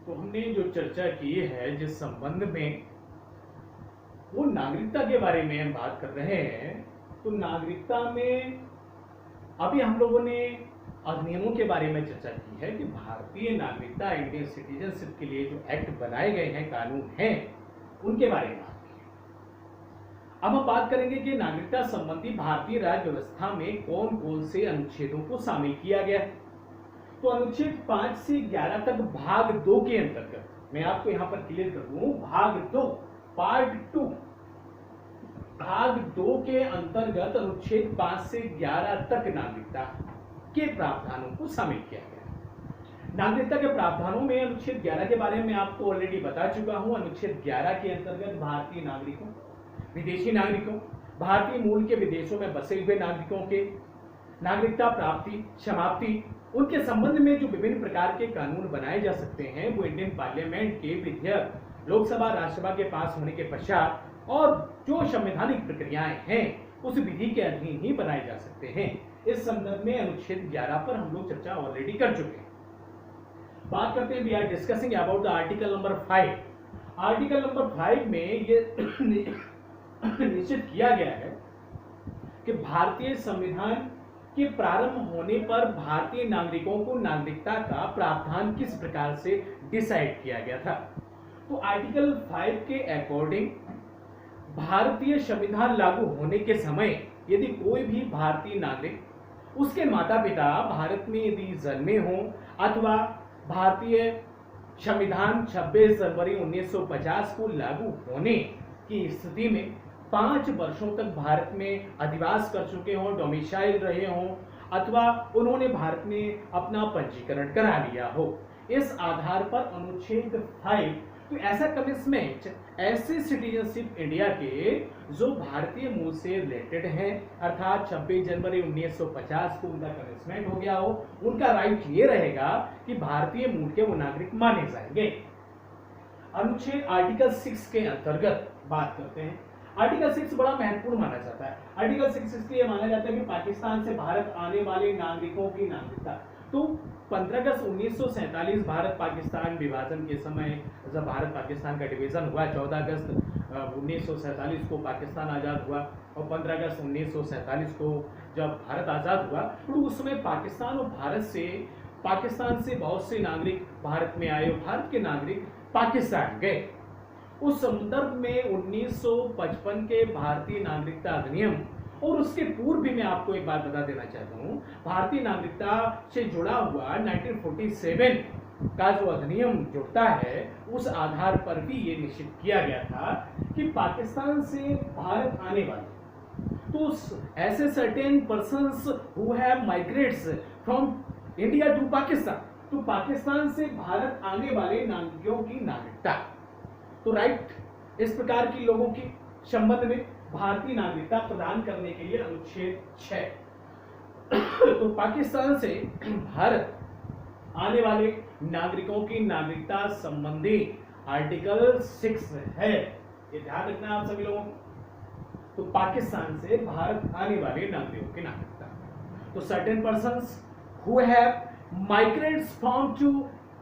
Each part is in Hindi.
तो हमने जो चर्चा की है जिस संबंध में वो नागरिकता के बारे में हम बात कर रहे हैं, तो नागरिकता में अभी हम लोगों ने अधिनियमों के बारे में चर्चा की है कि भारतीय नागरिकता इंडियन सिटीजनशिप के लिए जो एक्ट बनाए गए हैं, कानून हैं, उनके बारे में बात की। अब हम बात करेंगे कि नागरिकता संबंधी भारतीय राज्य व्यवस्था में कौन कौन से अनुच्छेदों को शामिल किया गया है। तो अनुच्छेद 5 से 11 तक भाग 2 के अंतर्गत मैं आपको यहां पर क्लियर कर दूं, भाग 2 पार्ट 2 भाग 2 के अंतर्गत अनुच्छेद 5 से 11 तक नागरिकता के प्रावधानों को शामिल किया गया। नागरिकता के प्रावधानों में अनुच्छेद 11 के बारे में आपको ऑलरेडी बता चुका हूं। अनुच्छेद 11 के अंतर्गत भारतीय नागरिकों, विदेशी नागरिकों, भारतीय मूल के विदेशों में बसे हुए नागरिकों के नागरिकता प्राप्ति, समाप्ति, उनके संबंध में जो विभिन्न प्रकार के कानून बनाए जा सकते हैं वो इंडियन पार्लियामेंट के विधेयक लोकसभा राज्यसभा के पास होने के पश्चात और जो संवैधानिक प्रक्रियाएं हैं उस विधि के अधीन ही बनाए जा सकते हैं। इस संदर्भ में अनुच्छेद 11 पर हम लोग चर्चा ऑलरेडी कर चुके हैं। बात करते हैं, we are discussing about the article number 5। Article number 5 में ये निश्चित किया गया है कि भारतीय संविधान के प्रारंभ होने पर भारतीय नागरिकों को नागरिकता का प्रावधान किस प्रकार से डिसाइड किया गया था। तो आर्टिकल 5 के अकॉर्डिंग भारतीय संविधान लागू होने के समय यदि कोई भी भारतीय नागरिक, उसके माता पिता भारत में यदि जन्मे हों अथवा भारतीय संविधान 26 जनवरी 1950 को लागू होने की स्थिति में 5 वर्षों तक भारत में अधिवास कर चुके हों, डोमिसाइल रहे हों अथवा उन्होंने भारत में अपना पंजीकरण करा लिया हो, इस आधार पर अनुच्छेद 5 तो ऐसा कमिटमेंट ऐसे सिटीजनशिप इंडिया के जो भारतीय मूल से रिलेटेड हैं, अर्थात 26 जनवरी 1950 को उनका कमिटमेंट हो गया हो, उनका राइट ये रहेगा कि भारतीय मूल के वो नागरिक माने जाएंगे। अनुच्छेद आर्टिकल 6 के अंतर्गत बात करते हैं। आर्टिकल 6 बड़ा महत्वपूर्ण माना जाता है। आर्टिकल 6 इसलिए माना जाता है कि पाकिस्तान से भारत आने वाले नागरिकों की नागरिकता, तो 15 अगस्त 1947 भारत पाकिस्तान विभाजन के समय जब भारत पाकिस्तान का डिवीजन हुआ, 14 अगस्त 1947 को पाकिस्तान आज़ाद हुआ और 15 अगस्त 1947 को जब भारत आज़ाद हुआ, तो उस समय पाकिस्तान से बहुत से नागरिक भारत में आए और भारत के नागरिक पाकिस्तान गए। उस संदर्भ में 1955 के भारतीय नागरिकता अधिनियम और उसके पूर्व भी मैं आपको एक बात बता देना चाहता हूं, भारतीय नागरिकता से जुड़ा हुआ 1947 का जो अधिनियम जुड़ता है, उस आधार पर भी ये निश्चित किया गया था कि पाकिस्तान से भारत आने वाले तो ऐसे certain persons who have migrates from India to Pakistan, तो पाकिस्तान से भारत आने वाले नागरिकों की नागरिकता, तो राइट इस प्रकार की लोगों के संबंध में भारतीय नागरिकता प्रदान करने के लिए अनुच्छेद 6 तो पाकिस्तान से भारत आने वाले नागरिकों की नागरिकता संबंधी आर्टिकल 6 है, ये ध्यान रखना आप सभी लोगों को। तो पाकिस्तान से भारत आने वाले नागरिकों की नागरिकता, तो certain persons who have migrates from to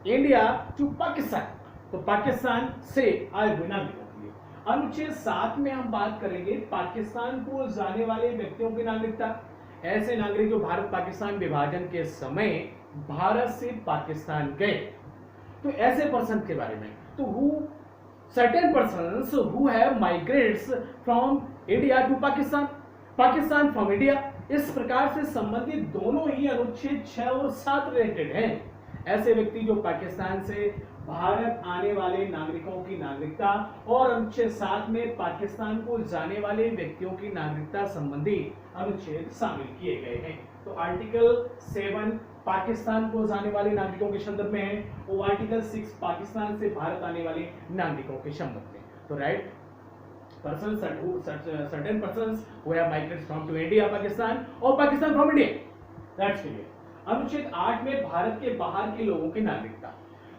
India to Pakistan, तो पाकिस्तान से आए हुए नागरिकों के लिए। अनुच्छेद 7 में हम बात करेंगे पाकिस्तान को जाने वाले व्यक्तियों की नागरिकता, ऐसे नागरिक जो भारत पाकिस्तान विभाजन के समय भारत से पाकिस्तान गए, तो ऐसे पर्सन के बारे में, तो who certain persons who have migrates from India to Pakistan, Pakistan from India, इस प्रकार से संबंधित दोनों ही अनुच्छेद 6 और 7 रिलेटेड हैं। ऐसे व्यक्ति जो पाकिस्तान से भारत आने वाले नागरिकों की नागरिकता और अनुच्छेद 7 में पाकिस्तान को जाने वाले व्यक्तियों की नागरिकता संबंधी अनुच्छेद शामिल किए गए हैं। तो आर्टिकल 7 पाकिस्तान को जाने वाले नागरिकों के संदर्भ में है और आर्टिकल 6 पाकिस्तान से भारत आने वाले नागरिकों के संबंध में। तो right persons certain persons who have migrated from to India Pakistan or Pakistan from India, that's clear। अनुच्छेद 8 में भारत के बाहर के लोगों की नागरिकता,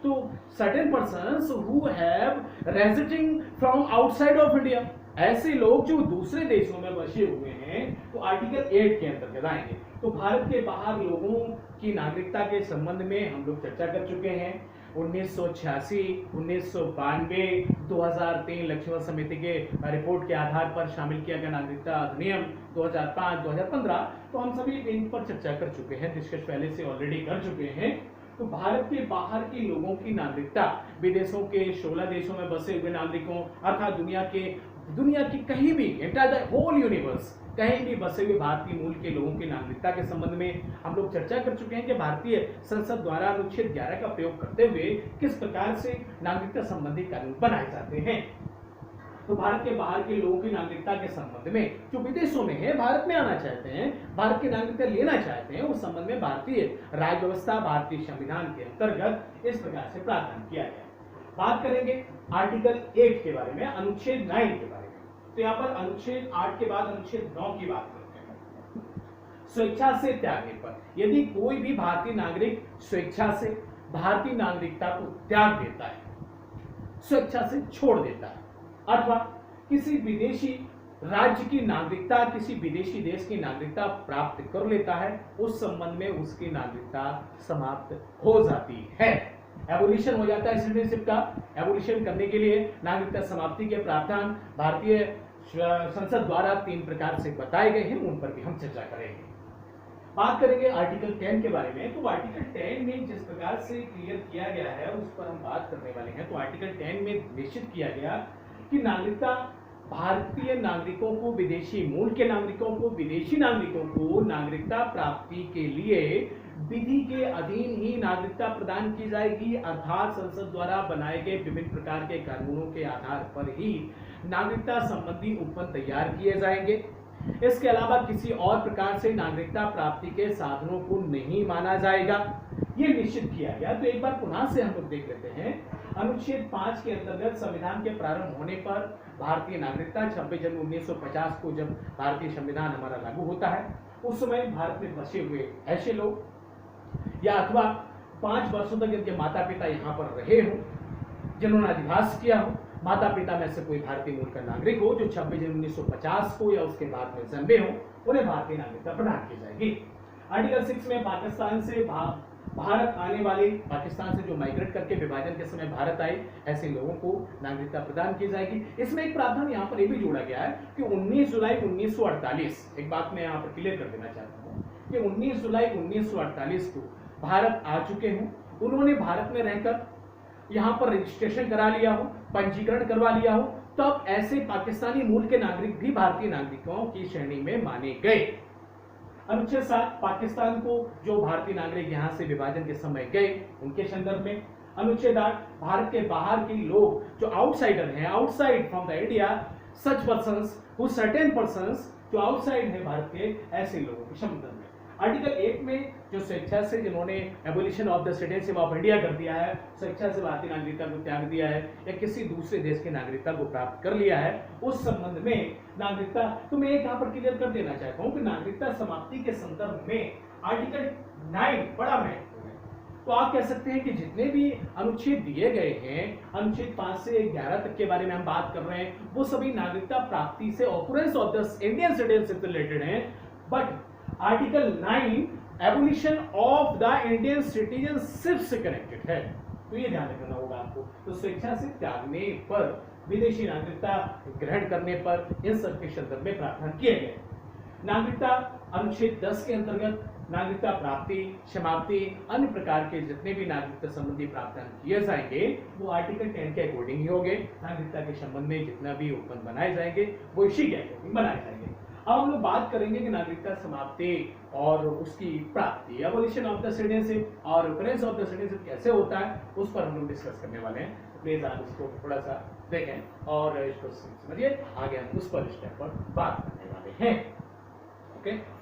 तो certain persons who have residing from outside of India, ऐसे लोग जो दूसरे देशों में बसे हुए हैं, तो आर्टिकल 8 के अंतर्गत आएंगे। तो भारत के बाहर लोगों की नागरिकता के संबंध में हम लोग चर्चा कर चुके हैं। 1986, 1992, 2003 लक्ष्मण समिति के रिपोर्ट के आधार पर शामिल किया गया नागरिकता अधिनियम 2005, 2015, तो हम सभी इन पर चर्चा कर चुके हैं, डिस्कस पहले से ऑलरेडी कर चुके हैं। तो भारत के बाहर के लोगों की नागरिकता विदेशों के 16 देशों में बसे हुए नागरिकों अर्थात दुनिया की कहीं भी एंटायर द होल यूनिवर्स कहीं भी बसे हुए भारतीय मूल के लोगों की नागरिकता के संबंध में हम लोग चर्चा कर चुके हैं कि भारतीय संसद द्वारा अनुच्छेद 11 का प्रयोग करते हुए किस प्रकार से नागरिकता संबंधी कानून बनाए जाते हैं। तो भारत के बाहर के लोगों की नागरिकता के संबंध में जो विदेशों में है, भारत में आना चाहते हैं, भारत की नागरिकता लेना चाहते हैं, उस संबंध में भारतीय राज्य व्यवस्था, भारतीय संविधान के अंतर्गत इस प्रकार से प्रावधान किया गया। बात करेंगे आर्टिकल 8 के बारे में, अनुच्छेद 9 के बारे में। तो यहाँ पर अनुच्छेद 8 के बाद अनुच्छेद 9 की बात करते हैं। स्वेच्छा से त्यागने पर, यदि कोई भी भारतीय नागरिक स्वेच्छा से भारतीय नागरिकता को त्याग देता है, स्वेच्छा से छोड़ देता है, अथवा किसी विदेशी राज्य की नागरिकता, किसी विदेशी देश की नागरिकता प्राप्त कर लेता है, उस संबंध में उसकी नागरिकता समाप्त हो जाती है, एबोलिशन हो जाता है सिटीजनशिप का। एबोलिशन करने के लिए नागरिकता समाप्ति के प्रावधान भारतीय संसद द्वारा 3 प्रकार से बताए गए हैं, उन पर भी हम चर्चा करेंगे। बात करेंगे आर्टिकल 10 के बारे में। तो आर्टिकल 10 में जिस प्रकार से क्लियर किया गया है उस पर हम बात करने वाले हैं। तो आर्टिकल 10 में निश्चित किया गया कि नागरिकता भारतीय नागरिकों को, विदेशी मूल के नागरिकों को, विदेशी नागरिकों को नागरिकता प्राप्ति के लिए विधि के अधीन ही नागरिकता प्रदान की जाएगी, अर्थात संसद द्वारा बनाए गए विभिन्न प्रकार के कानूनों के आधार पर ही नागरिकता संबंधी उपबंध तैयार किए जाएंगे। इसके अलावा किसी और प्रकार से नागरिकता प्राप्ति के साधनों को नहीं माना जाएगा, ये निश्चित किया गया। तो एक बार पुनः से हम लोग देख लेते हैं। अनुच्छेद 5 के अंतर्गत संविधान के प्रारंभ होने पर भारतीय नागरिकता 26 जनवरी 1950 को जब भारतीय संविधान हमारा लागू होता है, उस समय भारत में बसे हुए ऐसे लोग या अथवा 5 वर्षों तक जिनके माता पिता यहाँ पर रहे हो, जिन्होंने अधिवास किया हो, माता पिता में से कोई भारतीय मूल का नागरिक हो जो 26 जनवरी 1950 को या उसके बाद में जन्मे हो, उन्हें भारतीय नागरिकता प्रदान की जाएगी। आर्टिकल 6 में पाकिस्तान से भारत आने वाले, पाकिस्तान से जो माइग्रेट करके विभाजन के समय भारत आए, ऐसे लोगों को नागरिकता प्रदान की जाएगी। इसमें एक प्रावधान यहाँ पर यह भी जोड़ा गया है कि 19 जुलाई 1948, एक बात मैं यहाँ पर क्लियर कर देना चाहता हूँ कि 19 जुलाई 1948 को भारत आ चुके हों, उन्होंने भारत में रहकर यहाँ पर रजिस्ट्रेशन करा लिया हो, पंजीकरण करवा लिया हो, तब ऐसे पाकिस्तानी मूल के नागरिक भी भारतीय नागरिकों की श्रेणी में माने गए। अनुच्छेद 7 पाकिस्तान को जो भारतीय नागरिक यहाँ से विभाजन के समय गए उनके संदर्भ में। अनुच्छेद 8 भारत के बाहर के लोग जो आउटसाइडर हैं, outside from the India, such persons who certain persons जो आउटसाइड है भारत के, ऐसे लोगों के संदर्भ में। आर्टिकल 1 में जो स्वेच्छा से जिन्होंने abolition of the citizenship of India कर दिया है, स्वेच्छा से भारतीय नागरिकता को त्याग दिया है या किसी दूसरे देश की नागरिकता को प्राप्त कर लिया है, उस संबंध में नागरिकता, तो मैं एक यहाँ पर क्लियर कर देना चाहता हूँ कि नागरिकता समाप्ति के संदर्भ में आर्टिकल 9 बड़ा महत्वपूर्ण है। तो आप कह सकते हैं कि जितने भी अनुच्छेद दिए गए हैं, अनुच्छेद 5 से 11 तक के बारे में हम बात कर रहे हैं, वो सभी नागरिकता प्राप्ति से, occurrence of the Indian citizenship से रिलेटेड हैं। But article 9 abolition of the Indian citizenship से कनेक्टेड है, तो ये ध्यान रखना होगा आपको। तो स्वेच्छा से त्यागने पर, विदेशी नागरिकता ग्रहण करने पर, इन सब के संदर्भ में प्रावधान किए गए। नागरिकता अनुच्छेद 10 के अंतर्गत नागरिकता प्राप्ति, समाप्ति, अन्य प्रकार के जितने भी नागरिकता संबंधी प्रावधान किए जाएंगे वो आर्टिकल 10 के अकॉर्डिंग ही होंगे। नागरिकता के संबंध में जितना भी उपबंध बनाए जाएंगे वो इसी के अकॉर्डिंग बनाए जाएंगे। अब हम लोग बात करेंगे कि नागरिकता समाप्ति और उसकी प्राप्ति, एबोलिशन ऑफ द सिटीजनशिप और ऑकरेंस ऑफ द सिटीजनशिप कैसे होता है, उस पर हम लोग डिस्कस करने वाले हैं। तो प्लीज आप इसको थोड़ा सा देखें और इसको समझिए, आगे हम उस पर स्टेप पर बात करने वाले हैं। ओके।